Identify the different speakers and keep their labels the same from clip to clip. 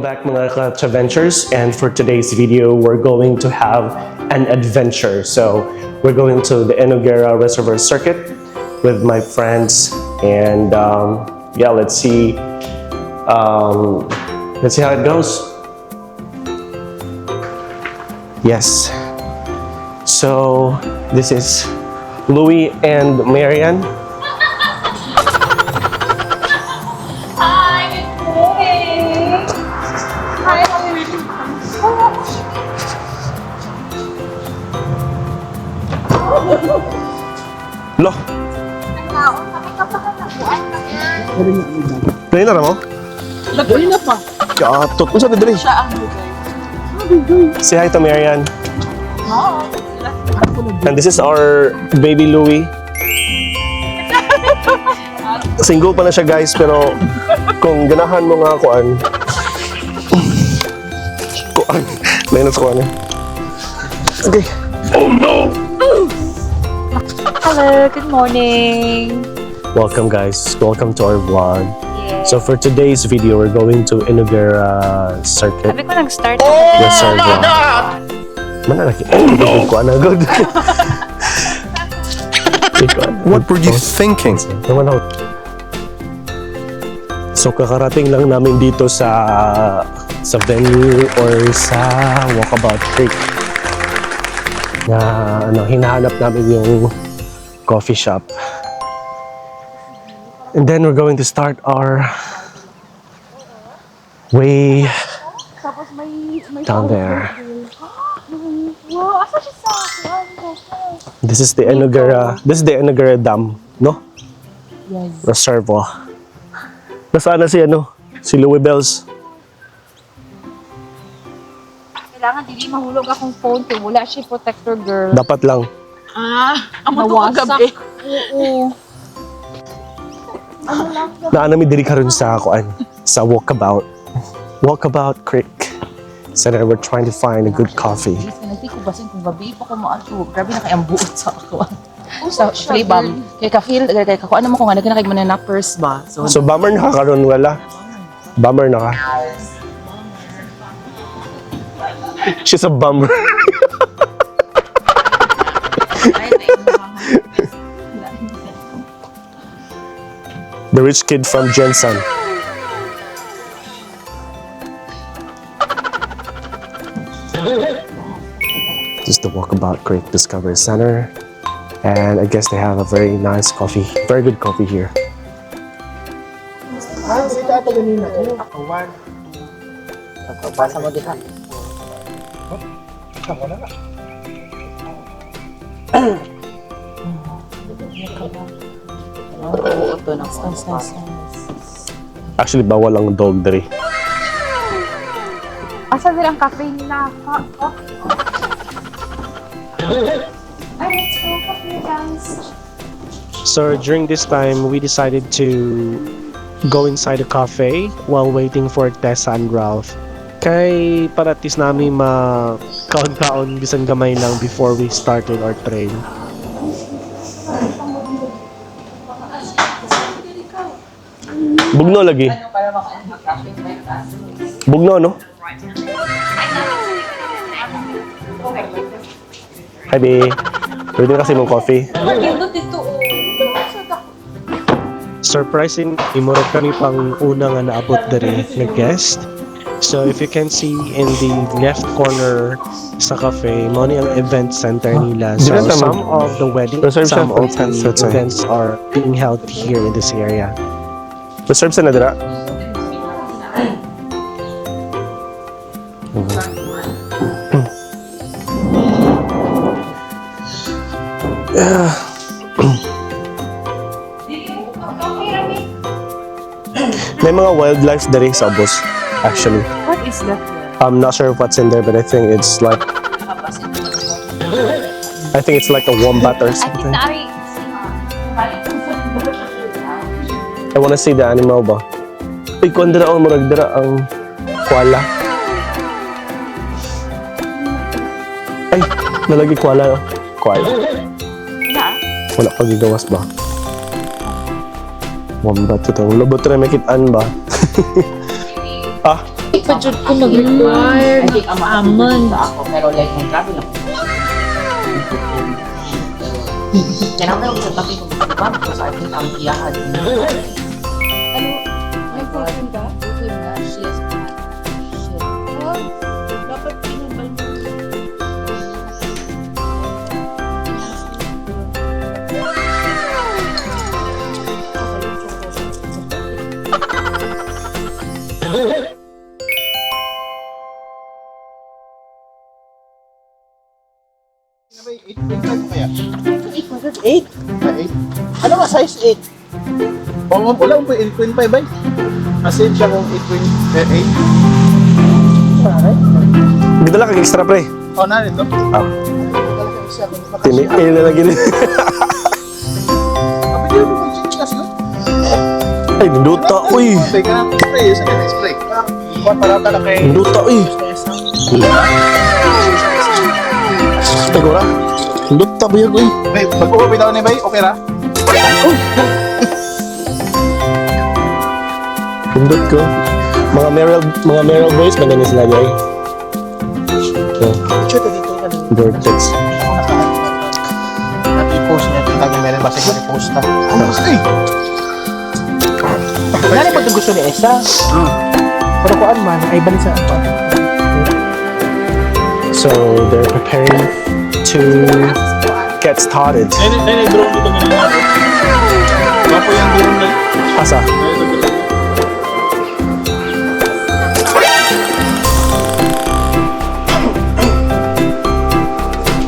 Speaker 1: Welcome back mga ka-Ventures, and for today's video we're going to have an adventure. So we're going to the Enoguera Reservoir Circuit with my friends, and yeah, let's see how it goes. Yes. So this is Louie and Marian. Lo. Dali na mo?
Speaker 2: Dali na pa.
Speaker 1: Katot. Ano sabi dali?
Speaker 2: Siya ang bugay.
Speaker 1: Say hi to Marian.
Speaker 2: Oo.
Speaker 1: And this is our baby Louie. Single pa na siya guys, pero kung ganahan mo nga kuan. Minus kuan eh. Okay. Oh no!
Speaker 2: Hello, good morning.
Speaker 1: Welcome guys. Welcome to our vlog.
Speaker 2: Yeah.
Speaker 1: So for today's video, we're going to Enoguera Circuit.
Speaker 2: Sabi ko nag-start
Speaker 1: Reservoir. Manalaki. Kuan na good.
Speaker 3: What were you thinking?
Speaker 1: So kakarating lang namin dito sa venue or sa Walkabout Creek na hinahanap namin yung coffee shop. And then we're going to start our way down there.
Speaker 2: Wow, asa siya sa
Speaker 1: This is the Enoguera Dam, no?
Speaker 2: Yes.
Speaker 1: Reservoir. Nasaan na si Louie Bells?
Speaker 2: Kailangan dili mahulog akong phone kay wala siya protector, girl.
Speaker 1: Dapat lang.
Speaker 2: Amo to kagabi. Oo.
Speaker 1: Naanami diri karon sa Walkabout Creek. So that we're trying to find a good coffee.
Speaker 4: Hindi ko basin kung gabi pa ko maato. Grabe na kayang buot sa ako. Sa Freebam. Kaya ka-feel, kaya kakuan mo kung ano ka na nappers ba.
Speaker 1: So bummer na ka karon wala. Bummer na ka. She's a bummer. The rich kid from Jensen. This is the Walkabout Creek Discovery Center. And I guess they have a very nice coffee, very good coffee here.
Speaker 4: Pasa mo diha. Ito na.
Speaker 1: Actually, bawal ang dog diri.
Speaker 2: Asa din ang cafe nila? Ay, let's go coffee, guys.
Speaker 1: So during this time, we decided to go inside the cafe while waiting for Tessa and Ralph. Kay paratis namin kaon-kaon bisan gamay lang before we started our train. Bugno lagi. Bugno, no? Hi, babe. Pwede kasi mong coffee. Surprising, imurot kami pang una nga naabot dari na guest. So if you can see in the left corner sa cafe, mo ni ang event center nila. So some of the weddings, some of the events are being held here in this area. Reserve sa nadira? May mga wildlife dari sa bus, actually.
Speaker 2: What is that?
Speaker 1: I'm not sure what's in there, but I think it's like a wombat or something. I wanna see the animal ba? Uy, kung dira ang murag dira ang koala. Ay, nalagi koala. Koala. Wala pagigawas ba? Wombat ito. Lubot rin makitaan ba? Ah,
Speaker 2: Pajud ko mag-require
Speaker 4: I think ang
Speaker 2: almond.
Speaker 4: ako, pero like, may grabe lang. Kaya naman ako sa tabi kong diba? Because I think ang iyahan.
Speaker 2: May protein ka?
Speaker 4: Protein na, she has shit.
Speaker 2: Dapat pinabal mo.
Speaker 5: May 8.5 kaya?
Speaker 4: 8. Ano ba size 8?
Speaker 5: Oo, wala po 8.5 ba? Kasi siya kung 8.8.
Speaker 3: Dito lang kag extra pre.
Speaker 5: Oh, narito.
Speaker 3: Tini na lagi ni.
Speaker 5: Kapit mo kung chikas no?
Speaker 3: Ay, duta uy.
Speaker 5: Spray ka na. Spray, sa kanya spray. Para talaga kay...
Speaker 3: Duta uy. Tegura. Duta buyag uy.
Speaker 5: Bay, mag-uwi daw ni Bay, okay ra?
Speaker 3: Pindot ko. Mga Meryl boys maganin sila ay.
Speaker 5: Chuta dito ka dito.
Speaker 3: Vortex.
Speaker 5: Nag-post niya. Lagi meron ba sa post ta? Ay!
Speaker 6: Nani po itong gusto ni Esa? Pero kuan man, ay balik sa apa?
Speaker 3: So they're preparing to get started.
Speaker 5: Nene, drone dito ganyan natin. Wapo yung drone na.
Speaker 3: Asa?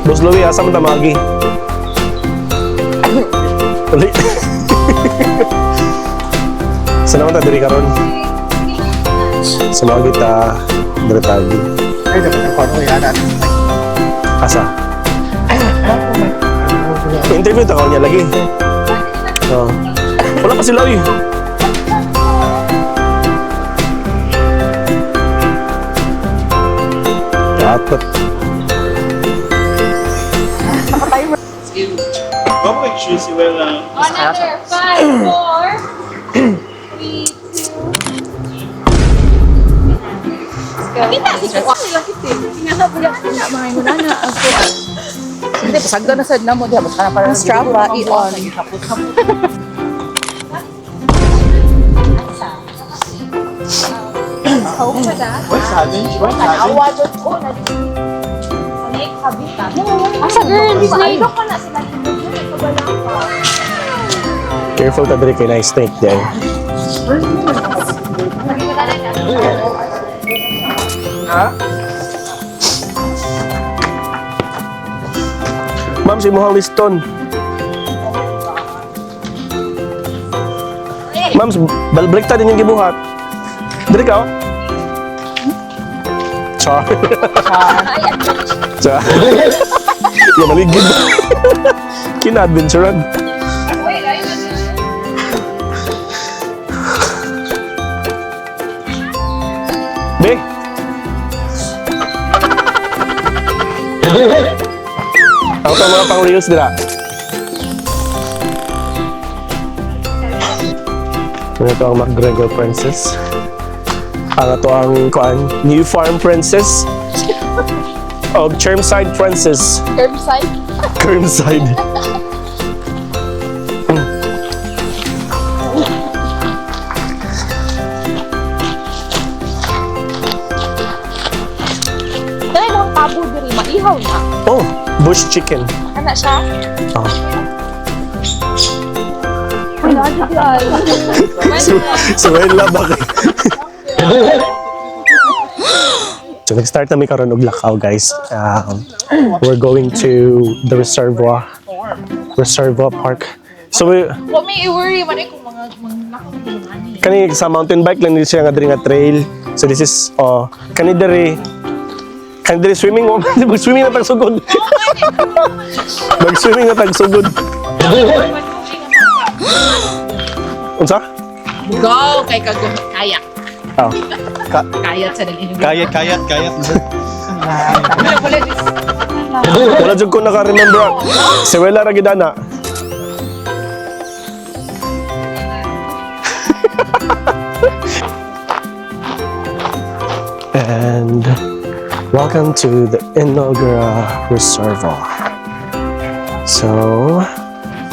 Speaker 3: Boss Louie, asa mo tamagi? Uli. Saan naman ta diri karon? Sumagi ta diri tagi.
Speaker 5: Ay, dapat ang paano kaya natin.
Speaker 3: Asa? Interview ta niya lagi. Oh. Wala pa sila uy. Dapat.
Speaker 5: Wapo yung shoes, well,
Speaker 2: Another 5, 4, 3, 2. Kita si Kuya sila kiti. Sinasabulan ko na mga muna na ako.
Speaker 4: Hindi, pasagda na sa na mo. Diba, basta na parang
Speaker 2: Strap ba? I-on. How ka na?
Speaker 5: what's challenge? What's challenge?
Speaker 2: Awadot ko na dito. Snake habitat. Asa girl, snake ko na sila dito. Nagkabalang ka.
Speaker 3: Careful ta diri kay na snake day. Ma'am, si Muhang Liston. Ma'am, balbalik ta din yung gibuhat. Diri ka, oh. Char. Char. Yung maligid. Kina-adventurean.
Speaker 2: Wait, ayun na.
Speaker 3: Be. Ako to mga pang reels dira. Ito ang McGregor Princess. Ang ito ang New Farm Princess. O Chermside Princess.
Speaker 2: Curbside.
Speaker 3: Kermside.
Speaker 2: Dahil lang pabo diri, maihaw na.
Speaker 3: Oh, bush chicken.
Speaker 2: Ano siya?
Speaker 3: Oh.
Speaker 2: Wala dito ay.
Speaker 3: So, wala ba kayo? So, nag-start na may karon og lakaw, guys. We're going to the Reservoir Park. So,
Speaker 2: Huwag may i-worry man eh kung mga nakakulungan eh.
Speaker 3: kani sa mountain bike lang din siya nga diri nga trail. So, this is, kani diri swimming, mag-swimming na tagsugod. Mag-swimming na tagsugod. Unsa?
Speaker 4: Go! Kay kagum kayak.
Speaker 3: Oh.
Speaker 4: Kayat sa nag-inom.
Speaker 5: Kayat.
Speaker 3: Wala jud ko naka-remember. Si Wela ra gid ana. And welcome to the inaugural reservoir. So,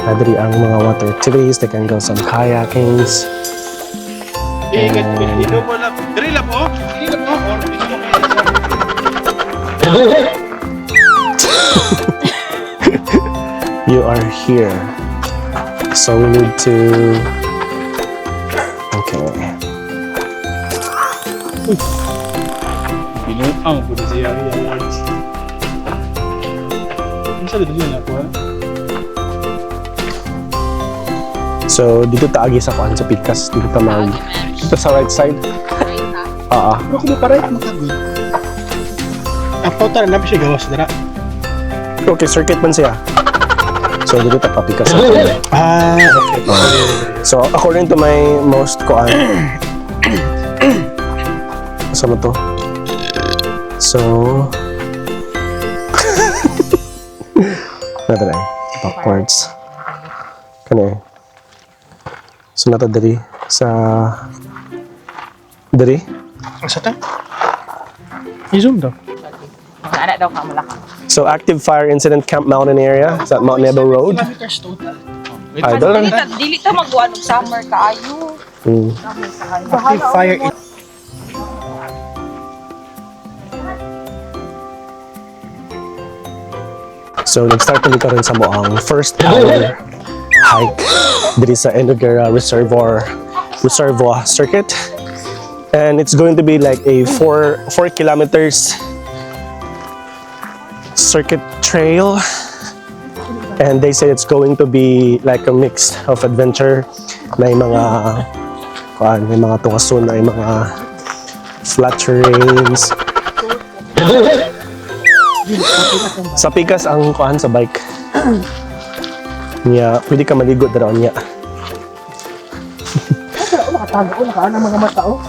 Speaker 3: nadiri ang mga water activities. They can go some kayakings.
Speaker 5: Ino mo lang. Dali lang po. Dali lang po. Or ino mo
Speaker 3: You are here. So we need to... Okay.
Speaker 5: Pinuang po siya. Ano sa dito yan ako ha?
Speaker 3: So, dito taagi sa kuan sa Pikas. Dito ta mag... Dito sa right side.
Speaker 6: Pero kung maparay, makagod. Ang pauta na namin siya gawas na.
Speaker 3: Okay, circuit man siya. So, dito ta papikas.
Speaker 6: Okay.
Speaker 3: So, according to my most kuan... Saan to? So... Nata na backwards. Kani. So, nata diri sa... Diri?
Speaker 6: Ang sata? I-zoom daw.
Speaker 4: Mga anak daw ka malaka.
Speaker 3: So, active fire incident Camp Mountain area. Is that Mount Nebo Road?
Speaker 6: Kilometers total.
Speaker 3: Idol?
Speaker 2: Dili ta magwa ng summer kaayo.
Speaker 3: Hmm.
Speaker 6: Active fire.
Speaker 3: So, nag-start kami karon sa moang first hour hike diri sa Enogera Reservoir circuit. And it's going to be like a 4 kilometers circuit trail. And they say it's going to be like a mix of adventure. May mga may mga tungason, may mga flat terrains. Sa Pikas ang kuan sa bike. Niya, pwede ka maligo daw niya.
Speaker 6: Nakatago, nakaan ang mga mata, oh.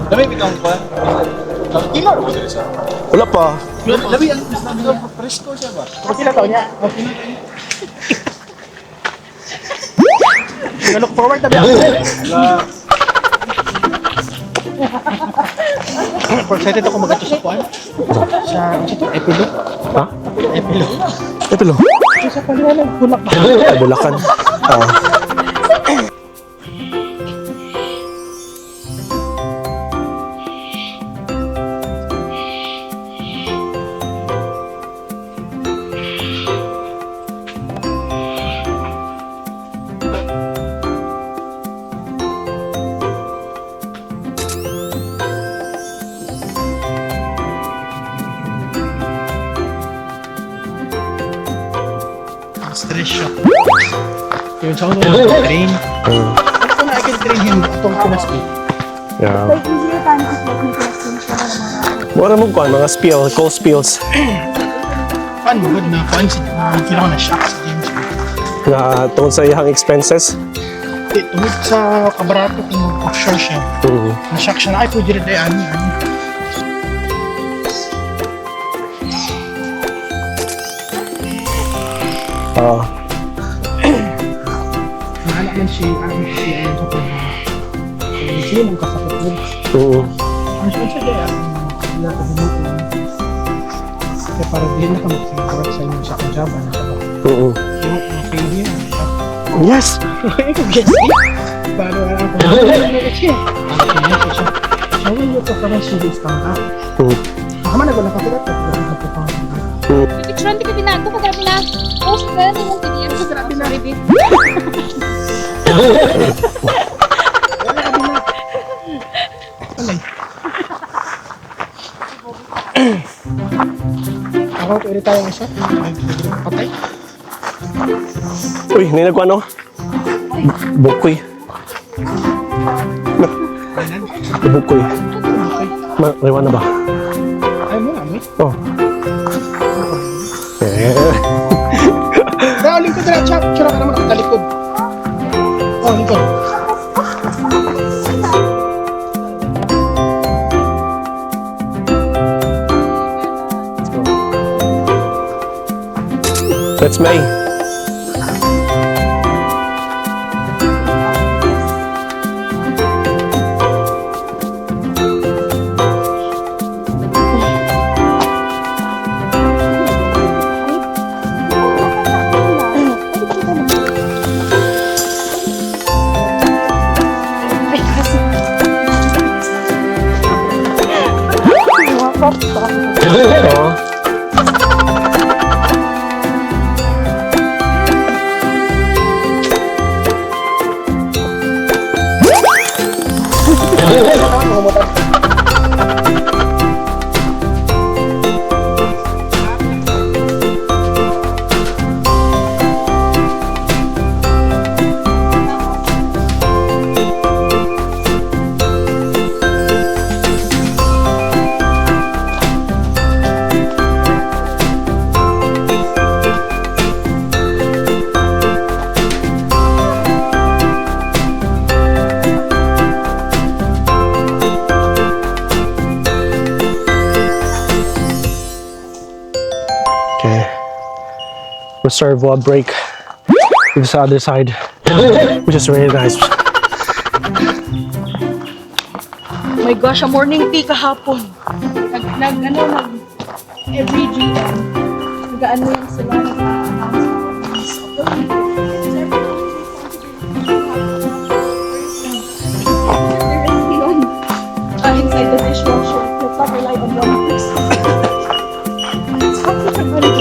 Speaker 5: Dami bitong pa. Kilo mo dito sa.
Speaker 3: Wala pa.
Speaker 5: Labi ang presko siya ba?
Speaker 6: Okay na tao niya. Okay na. Look forward na ba? Excited ako mag-ato sa kuwan. Sa epilo.
Speaker 3: Ha?
Speaker 6: Epilo.
Speaker 3: Epilo.
Speaker 6: Sa paliwanag, bulak ba?
Speaker 3: Ay, Bulacan.
Speaker 6: Stress siya. Yun, sa ako nung train. Ako na I can train him itong pinaspi.
Speaker 3: Yeah.
Speaker 2: Like easier time to plug into the station na mga
Speaker 3: Wala mo kuan mga spill, cold spills.
Speaker 6: Fun, good na. Fun si kailangan na shock sa James.
Speaker 3: Na tungkol sa iyang expenses.
Speaker 6: Tungkol sa kabarato kung offshore siya. Na-shock siya na, ay pwede rin tayo, ani. Anak man si ayun sa pag sino mong kasakit mo. Ang siya siya kaya wala ka dito. Kaya para din na ka mag-work sa inyo sa job. Ano siya ba? Okay niya.
Speaker 3: Yes!
Speaker 6: Ikaw guess it? Paano wala ko? Siya. Siya yung ito ka ng series kang ka. Baka man nagulakapilat ka.
Speaker 2: picture di ka binago ka grabe na. Post ka na yung PDF sa grabe na review.
Speaker 6: Ako, pwede tayong isa. Patay.
Speaker 3: Uy, hindi nagkuhan no? Bukoy. Bukoy. Rewan na ba?
Speaker 6: Ay mo na, may.
Speaker 3: Oh. Eh.
Speaker 6: Kaya lingkod na, tsura ka naman ako talikod. Oh, lingkod.
Speaker 3: That's May. Oh. Okay. Reservoir break to the other side, which is really nice.
Speaker 2: My gosh, a morning tea kahapon. Every GM. Nag-ano yan sila. Inside the dishwasher, let's not rely on one person. Sabi ko rin,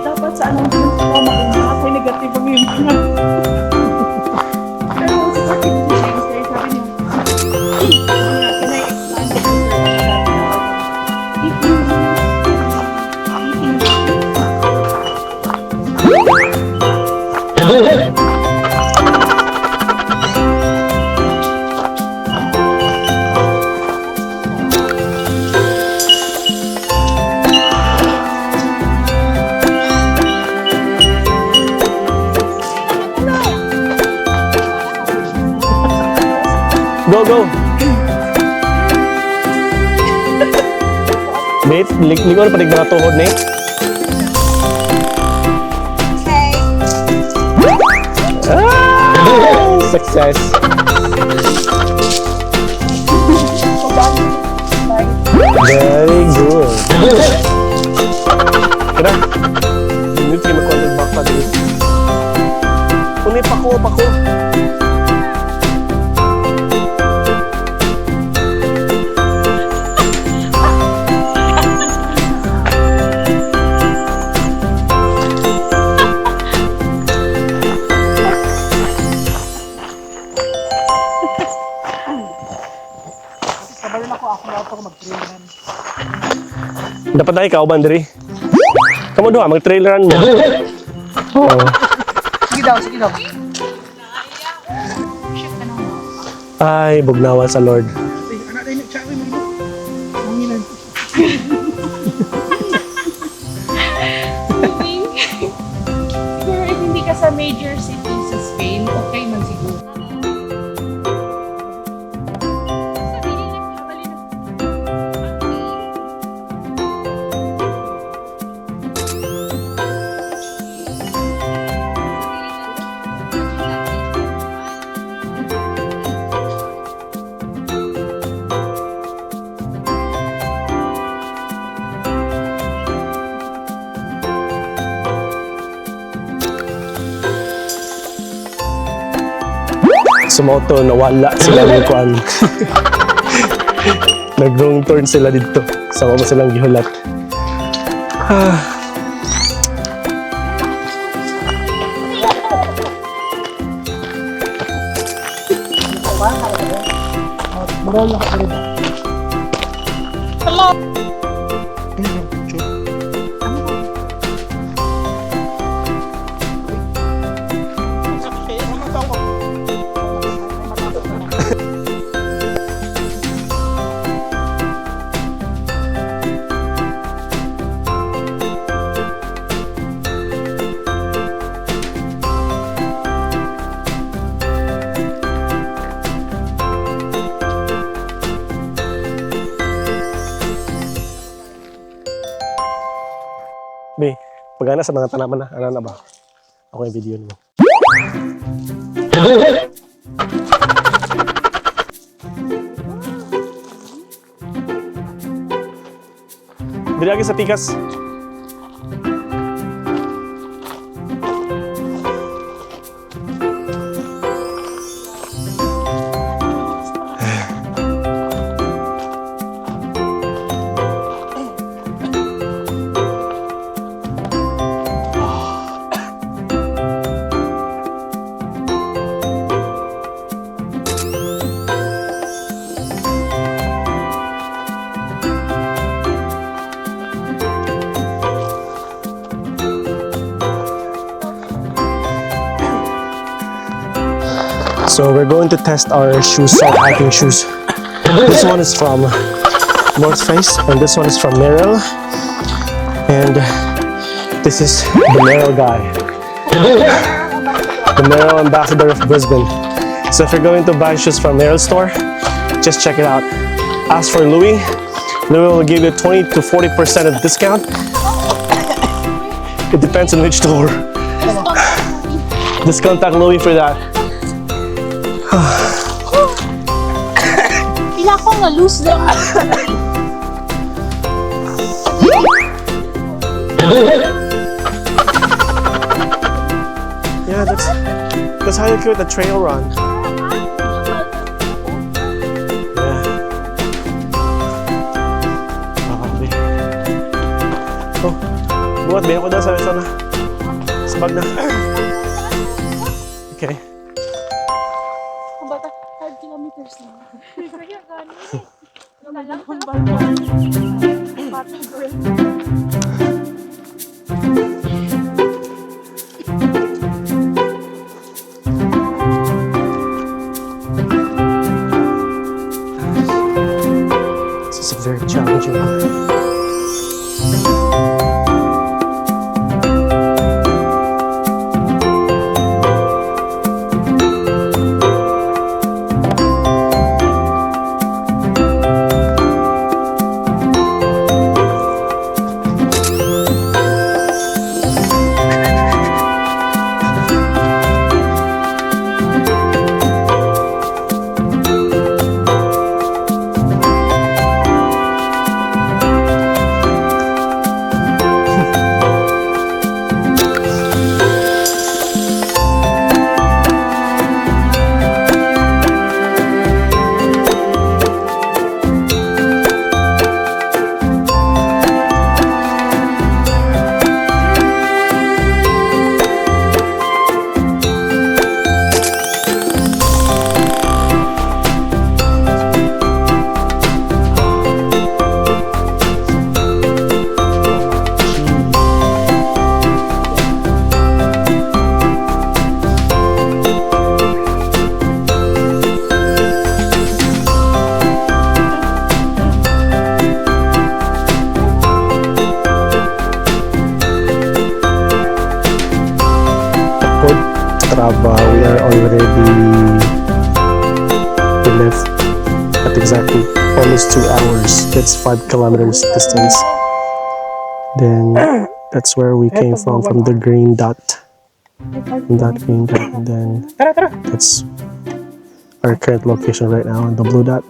Speaker 2: dapat sa anong ako negative ang yung mga. Pero sa sakit ko siya, sabi niya, can I expand the if you
Speaker 3: Go! Nate, lingon pa mga tuhod, Nate.
Speaker 2: okay.
Speaker 3: Ah! Success! Very good! Kira, hindi kayo mag-contact back pa din. Kunit pako. Dapat na ikaw, Bandri. Kamu doon, mag-traileran mo. Oh.
Speaker 4: Sige daw.
Speaker 3: Ay, bugnawa sa Lord.
Speaker 6: Anak tayo nagsabi mo. Mangilan.
Speaker 2: Siguro if hindi ka sa major city sa Spain, okay man siguro.
Speaker 3: Sumoto, nawala sila ng kuan. Nag-wrong turn sila dito. Sama mo silang gihulat. Be, pagana sa mga tanaman na. Ano na ba? Ako yung video mo. Dili lagi sa tikas. So we're going to test our shoes, our hiking shoes. This one is from North Face, and this one is from Merrell. And this is the Merrell guy, the Merrell ambassador of Brisbane. So if you're going to buy shoes from Merrell store, just check it out. Ask for Louis. Louis will give you 20 to 40% of discount. It depends on which store. Just contact Louis for that.
Speaker 2: Pila ko nga loose lang.
Speaker 3: Yeah, that's how you create a trail run. Yeah. Okay. Oh, buhat ba ako daw sa bag na. Okay.
Speaker 2: Kumbaga, 5 kilometers lang. Kaya gano'n. Nalang kung Party girl.
Speaker 3: This is a very challenging one. Traba, we are already left at exactly almost 2 hours. That's 5 kilometers distance. Then that's where we came from the green dot. From that green dot, and then that's our current location right now on the blue dot.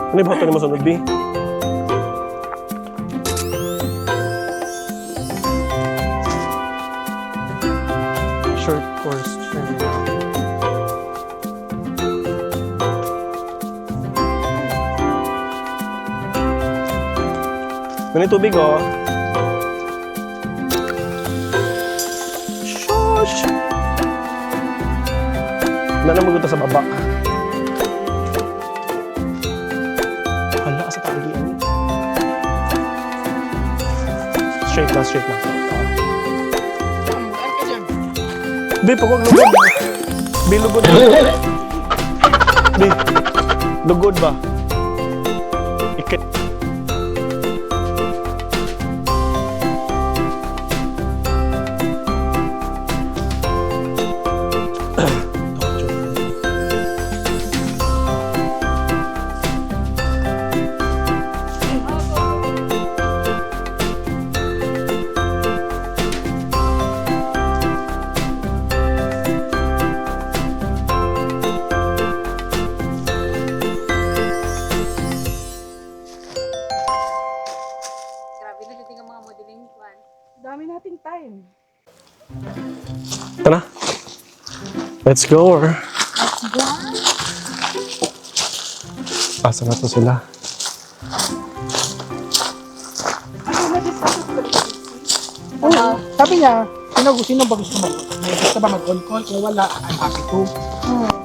Speaker 3: Ano yung bato ni mo sunod, B? Short course training. Ano yung tubig, oh? Shush! Wala na magunta sa baba. Hala ka sa tagi. Straight lang, straight lang. Be, pagwag lugod. Be, lugod. Be, lugod ba? Ikit.
Speaker 2: Grabe na yung mga modeling plan.
Speaker 6: Dami nating time.
Speaker 3: Ito na. Let's go. Asa na to sila?
Speaker 6: Sabi niya, sino ba gusto mag gusto ba mag-on call? Kung wala, I'm happy to.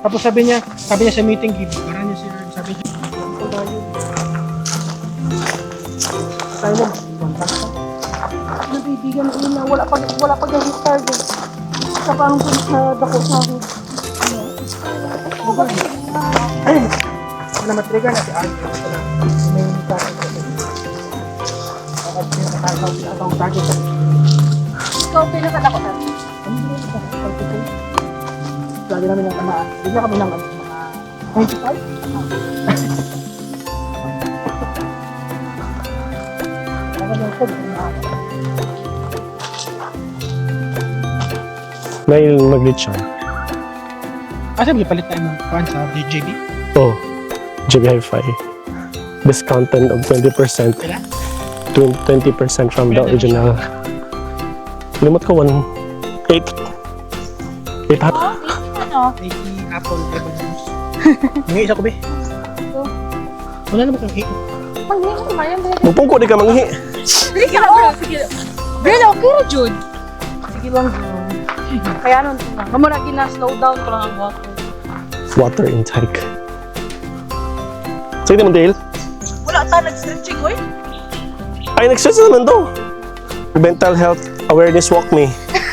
Speaker 6: Tapos sabi niya sa meeting, para niya sir, sabi niya, ito tayo. Tayo na, contact ka. Nabibigyan ko na, wala pag yung target. Sa parang sa dako sa akin. Wala matrigger na si Arthur. May target ko. Ang target ko.
Speaker 2: Ikaw, pinakadako na.
Speaker 6: Lagi namin ang tamaan. Bigla kami ng mga 25.
Speaker 3: Dahil mag-glitch siya.
Speaker 6: Sabi, palit tayo ng kuhan sa JB.
Speaker 3: Oh, JB Hi-Fi. Discounted of 20%.
Speaker 6: Kailan?
Speaker 3: 20% from the original. Limot ko 8 hat.
Speaker 2: Ano?
Speaker 6: 80 Apple Pebble Juice. May isa ko ba? Wala naman kang 8.
Speaker 2: Pag-name ko Mariam,
Speaker 3: Mupungko di ka manghi.
Speaker 2: sige ka, bro. Sige. Bro, okay ra, Jude.
Speaker 6: Sige lang, bro.
Speaker 2: Kaya nun, kamura gina-slow down ko lang ang water.
Speaker 3: Water intake. Sige naman, Dale.
Speaker 2: Wala ta, nag-stretching, oy.
Speaker 3: Ay, nag-stretch naman to. Mental health awareness walk me.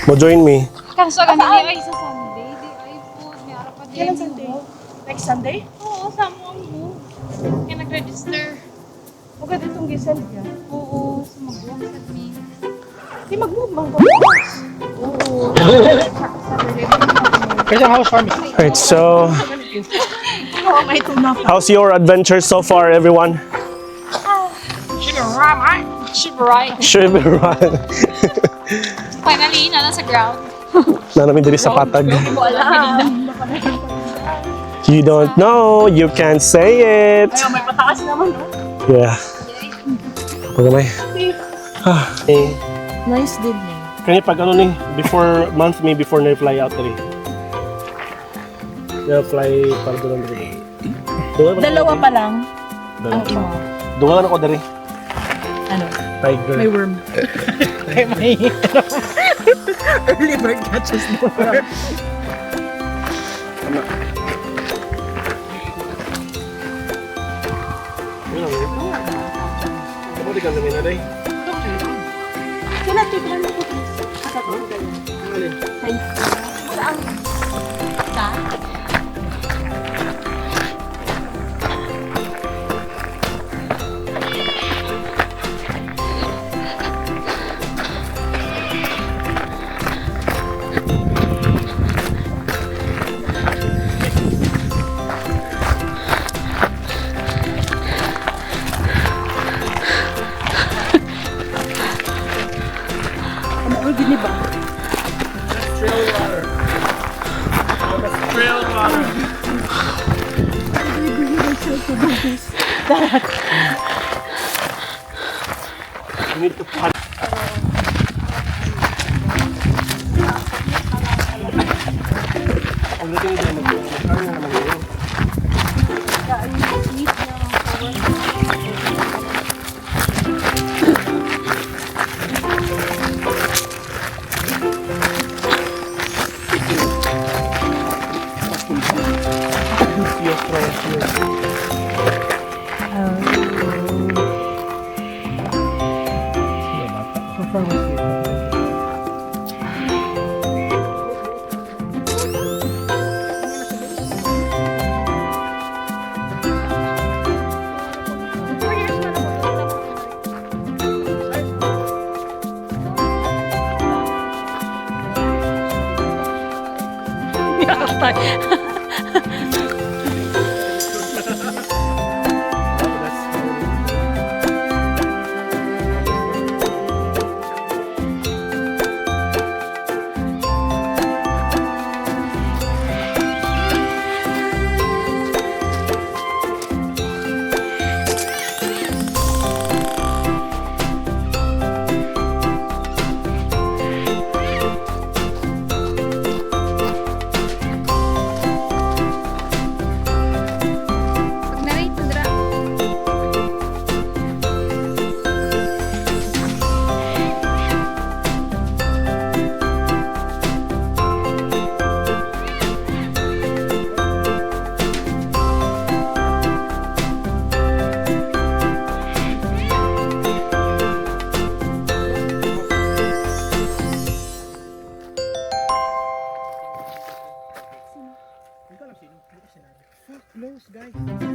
Speaker 3: Mo join me.
Speaker 2: Kaso ganyan ay sa Sunday, di ay po, may araw pa din.
Speaker 6: Kailan Sunday? Next Sunday?
Speaker 2: Oo, sama mo. Kaya nag-register.
Speaker 6: Huwag ka ditong gisel ka.
Speaker 2: Oo, sumagbuhan sa me.
Speaker 6: Di mag-move bang Kasi ang housewarming.
Speaker 3: Alright, so
Speaker 6: May tunap.
Speaker 3: how's your adventure so far, everyone?
Speaker 2: Shiburai.
Speaker 3: Sure, everyone.
Speaker 2: Finally, na sa ground.
Speaker 3: Na namin diri sa patag.
Speaker 2: Wala.
Speaker 3: You don't know, you can't say it.
Speaker 6: Ayaw, may patakas naman, no?
Speaker 3: Yeah. Pag may. Eh.
Speaker 6: Nice din eh.
Speaker 3: Kanya pag ano ni, month me before na fly out rin. Na fly para doon rin.
Speaker 4: Dalawa pa lang.
Speaker 3: Ang imo. Dungan ako dari.
Speaker 4: Ano?
Speaker 3: Tiger.
Speaker 6: May worm. may early bird catches no worm.
Speaker 3: Ano di ka namin na day?
Speaker 2: Kailan tignan mo ko, please? Sa to. Saan? Sa?
Speaker 3: You need to put. Ang dating din magkakaroon na naman yun.
Speaker 4: Yakay.
Speaker 2: Pag na-rate, Sandra.
Speaker 6: Close, guys.